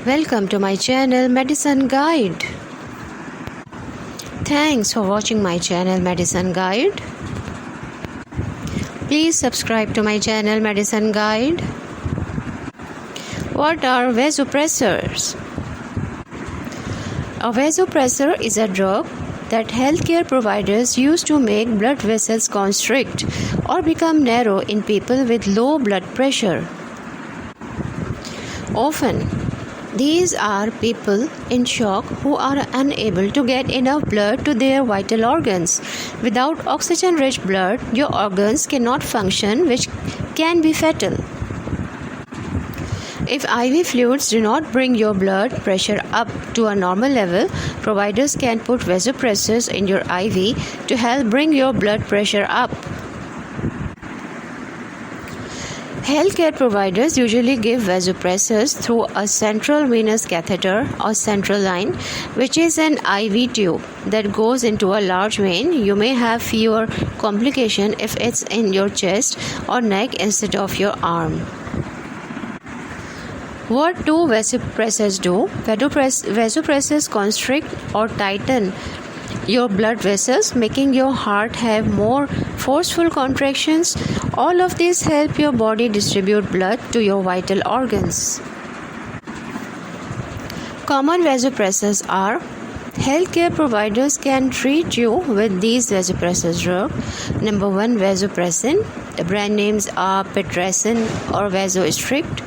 Welcome to my channel Medicine Guide. Thanks for watching my channel Medicine Guide. Please subscribe to my channel Medicine Guide. What are vasopressors? A vasopressor is a drug that healthcare providers use to make blood vessels constrict or become narrow in people with low blood pressure. Often, these are people in shock who are unable to get enough blood to their vital organs. Without oxygen-rich blood, your organs cannot function, which can be fatal. If IV fluids do not bring your blood pressure up to a normal level, providers can put vasopressors in your IV to help bring your blood pressure up. Healthcare providers usually give vasopressors through a central venous catheter or central line, which is an IV tube that goes into a large vein. You may have fewer complications if it's in your chest or neck instead of your arm. What do vasopressors do? Vasopressors constrict or tighten your blood vessels, making your heart have more forceful contractions. All of these help your body distribute blood to your vital organs. Common vasopressors are: healthcare providers can treat you with these vasopressor drugs. Number 1, vasopressin. The brand names are Pitressin or Vasostrict.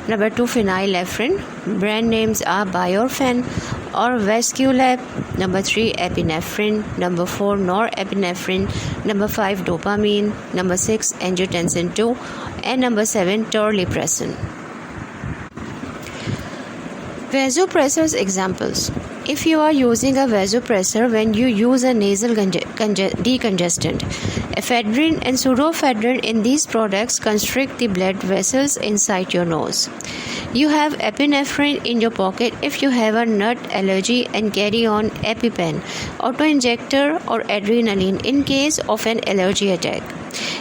Number 2, phenylephrine. Brand names are Biorphen or Vasculab. Number 3, epinephrine. Number 4, norepinephrine. Number 5, dopamine. Number 6, angiotensin 2. And number 7, terlipressin. Vasopressors examples. If you are using a vasopressor when you use a nasal decongestant, ephedrine and pseudoephedrine in these products constrict the blood vessels inside your nose. You have epinephrine in your pocket if you have a nut allergy and carry on EpiPen, autoinjector or adrenaline in case of an allergy attack.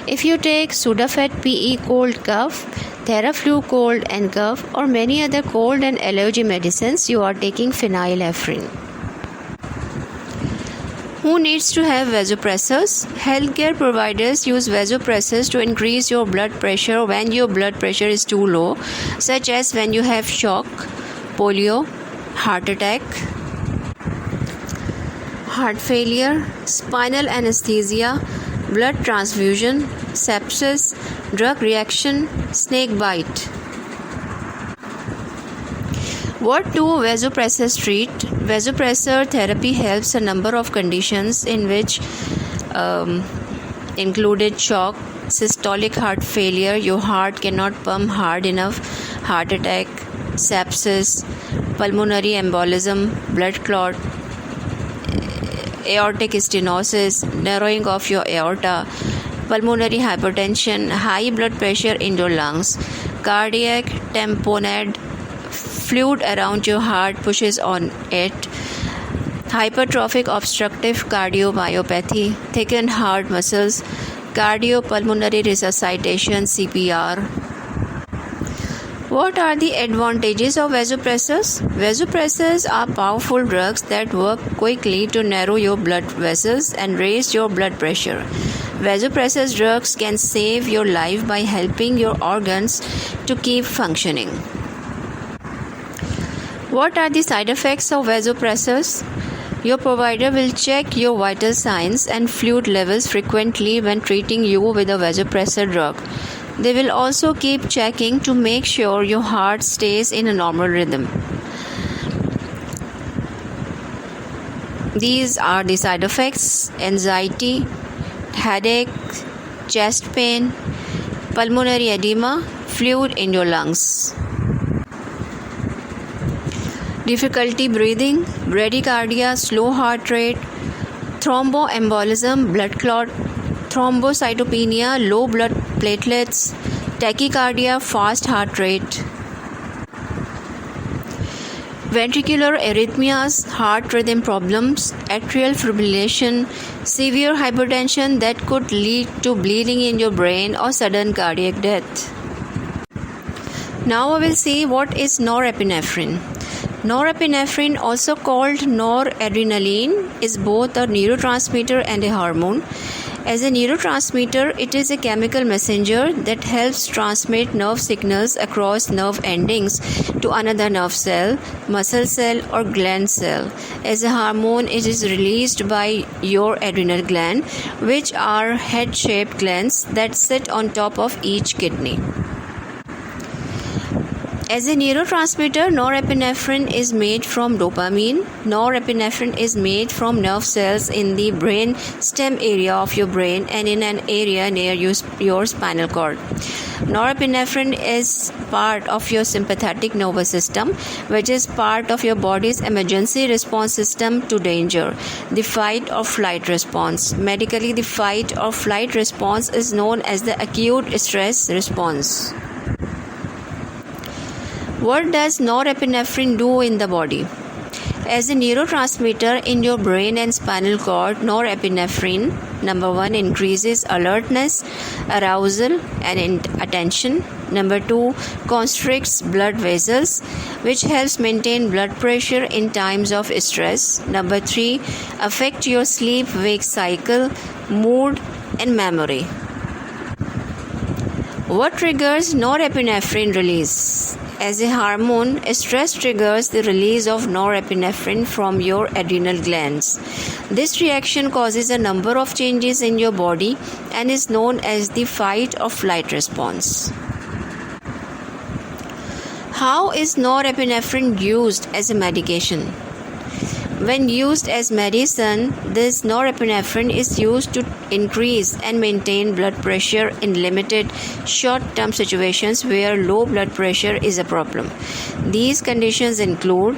If you take Sudafed PE cold cough, Theraflu cold and cough, or many other cold and allergy medicines, you are taking phenylephrine. Who needs to have vasopressors? Healthcare providers use vasopressors to increase your blood pressure when your blood pressure is too low, such as when you have shock, polio, heart attack, heart failure, spinal anesthesia, blood transfusion, sepsis, drug reaction, snake bite. What do vasopressors treat? Vasopressor therapy helps a number of conditions in which included shock, systolic heart failure, your heart cannot pump hard enough, heart attack, sepsis, pulmonary embolism, blood clot, aortic stenosis, narrowing of your aorta, pulmonary hypertension, high blood pressure in your lungs, cardiac tamponade, fluid around your heart pushes on it, hypertrophic obstructive cardiomyopathy, thickened heart muscles, cardiopulmonary resuscitation, CPR. What are the advantages of vasopressors? Vasopressors are powerful drugs that work quickly to narrow your blood vessels and raise your blood pressure. Vasopressor drugs can save your life by helping your organs to keep functioning. What are the side effects of vasopressors? Your provider will check your vital signs and fluid levels frequently when treating you with a vasopressor drug. They will also keep checking to make sure your heart stays in a normal rhythm. These are the side effects: anxiety, headache, chest pain, pulmonary edema, fluid in your lungs, difficulty breathing, bradycardia, slow heart rate, thromboembolism, blood clot, thrombocytopenia, low blood platelets, tachycardia, fast heart rate, ventricular arrhythmias, heart rhythm problems, atrial fibrillation, severe hypertension that could lead to bleeding in your brain or sudden cardiac death. Now I will see what is norepinephrine. Norepinephrine, also called noradrenaline, is both a neurotransmitter and a hormone. As a neurotransmitter, it is a chemical messenger that helps transmit nerve signals across nerve endings to another nerve cell, muscle cell, or gland cell. As a hormone, it is released by your adrenal gland, which are head-shaped glands that sit on top of each kidney. As a neurotransmitter, norepinephrine is made from dopamine. Norepinephrine is made from nerve cells in the brain stem area of your brain and in an area near your spinal cord. Norepinephrine is part of your sympathetic nervous system, which is part of your body's emergency response system to danger, the fight or flight response. Medically, the fight or flight response is known as the acute stress response. What does norepinephrine do in the body? As a neurotransmitter in your brain and spinal cord, norepinephrine, number 1, increases alertness, arousal, and attention. Number 2, constricts blood vessels, which helps maintain blood pressure in times of stress. Number 3, affect your sleep-wake cycle, mood, and memory. What triggers norepinephrine release? As a hormone, stress triggers the release of norepinephrine from your adrenal glands. This reaction causes a number of changes in your body and is known as the fight or flight response. How is norepinephrine used as a medication? When used as medicine, this norepinephrine is used to increase and maintain blood pressure in limited short-term situations where low blood pressure is a problem. These conditions include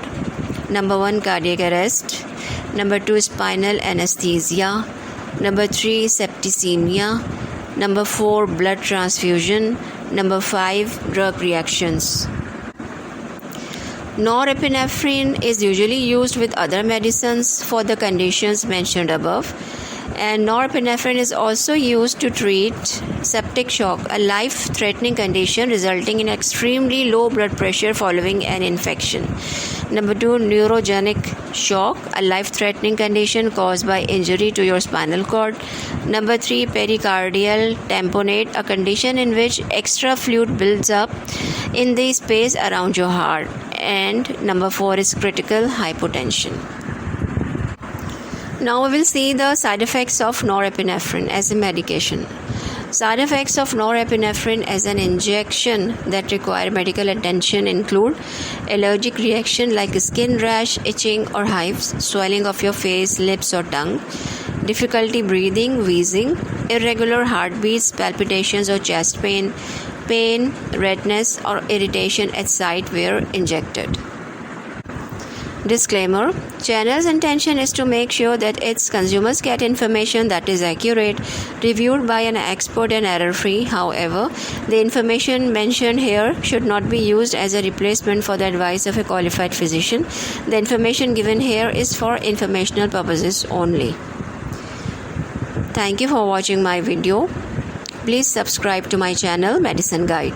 number 1, cardiac arrest, number 2, spinal anesthesia, number 3, septicemia, number 4, blood transfusion, number 5, drug reactions. Norepinephrine is usually used with other medicines for the conditions mentioned above, and norepinephrine is also used to treat septic shock, a life-threatening condition resulting in extremely low blood pressure following an infection. Number 2, neurogenic shock, a life-threatening condition caused by injury to your spinal cord. Number 3, pericardial tamponade, a condition in which extra fluid builds up in the space around your heart. And number 4 is critical hypotension. Now we will see the side effects of norepinephrine as a medication. Side effects of norepinephrine as an injection that require medical attention include allergic reaction like skin rash, itching or hives, swelling of your face, lips or tongue, difficulty breathing, wheezing, irregular heartbeats, palpitations or chest pain, redness or irritation at site where injected. Disclaimer: Channel's intention is to make sure that its consumers get information that is accurate, reviewed by an expert and error-free. However, the information mentioned here should not be used as a replacement for the advice of a qualified physician. The information given here is for informational purposes only. Thank you for watching my video. Please subscribe to my channel Medicine Guide.